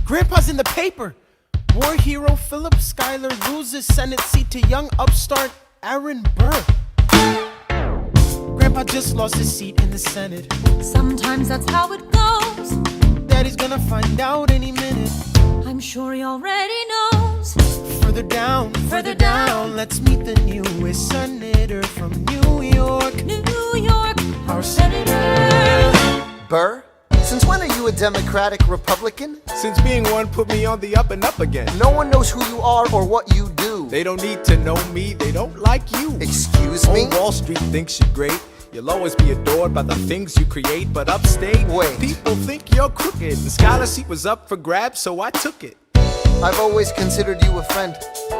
Grandpa's in the paper. War hero Philip Schuyler loses Senate seat to young upstart Aaron Burr. Grandpa just lost his seat in the Senate. Sometimes that's how it goes. Daddy's gonna find out any minute. I'm sure he already knows. Further down, let's meet the newest senator from New York. New York, our senator. Burr? Since when are you a Democratic Republican? Since being one put me on the up and up again. No one knows who you are or what you do. They don't need to know me, they don't like you. Excuse me? Old Wall Street thinks you're great. You'll always be adored by the things you create. But upstate, wait, people think you're crooked. The Schuyler seat was up for grabs, so I took it. I've always considered you a friend.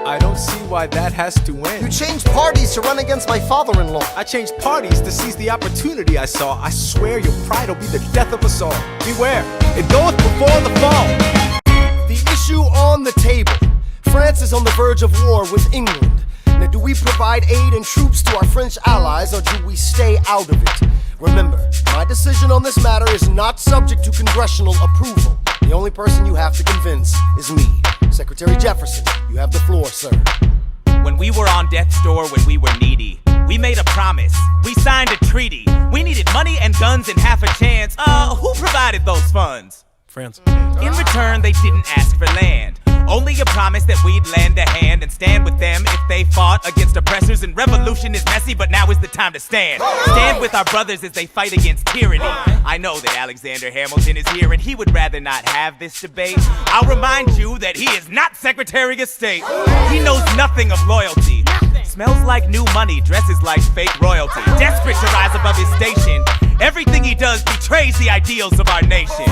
I don't see why that has to end. You changed parties to run against my father-in-law. I changed parties to seize the opportunity I saw. I swear your pride will be the death of us all. Beware, it goeth before the fall. The issue on the table. France is on the verge of war with England. Now, do we provide aid and troops to our French allies, or do we stay out of it? Remember, my decision on this matter is not subject to congressional approval. The only person you have to convince is me. Secretary Jefferson, you have the floor, sir. When we were on death's door, when we were needy, we made a promise, we signed a treaty. We needed money and guns and half a chance. Who provided those funds? France. In return, they didn't ask for land. Only a promise that we'd lend a hand and stand with them if they fought against oppressors. And revolution is messy, but now is the time to stand. Stand with our brothers as they fight against tyranny. I know that Alexander Hamilton is here and he would rather not have this debate. I'll remind you that he is not Secretary of State. He knows nothing of loyalty. Smells like new money, dresses like fake royalty. Desperate to rise above his station. Everything he does betrays the ideals of our nation.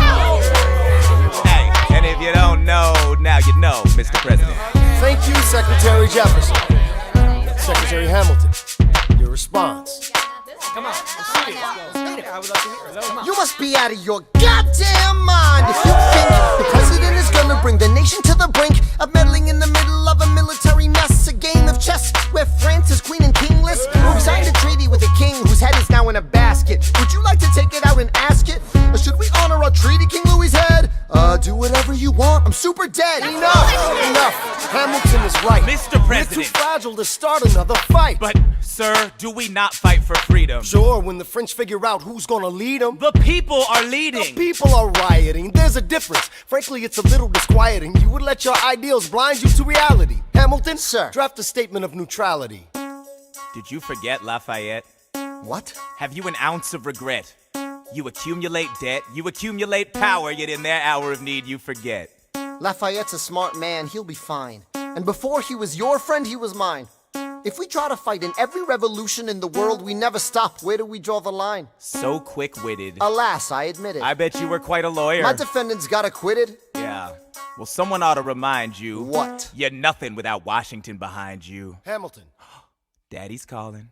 Hey, and if you don't know, now you know, Mr. President. Thank you, Secretary Jefferson. Secretary Hamilton, your response. Come on, let's see it. I would love to hear it. Come on. You must be out of your goddamn mind if you think the president is gonna bring the nation to the brink of meddling in the middle of a military mess. A game of chess where France is queen and kingless. Who signed a treaty with a king whose head is now in a basket. Would you like to take it out and ask it? Or should we honor our treaty, King Louis's head? Do whatever you want, I'm super dead. Enough. Hamilton is right. Mr. President. We're too fragile to start another fight. But, sir, do we not fight for freedom? Sure, when the French figure out who's gonna lead them. The people are leading. The people are rioting. There's a difference. Frankly, it's a little disquieting. You would let your ideals blind you to reality. Hamilton, sir, draft a statement of neutrality. Did you forget Lafayette? What? Have you an ounce of regret? You accumulate debt, you accumulate power, yet in their hour of need you forget. Lafayette's a smart man, he'll be fine. And before he was your friend, he was mine. If we try to fight in every revolution in the world, we never stop. Where do we draw the line? So quick-witted. Alas, I admit it. I bet you were quite a lawyer. My defendants got acquitted. Yeah. Well, someone ought to remind you. What? You're nothing without Washington behind you. Hamilton. Daddy's calling.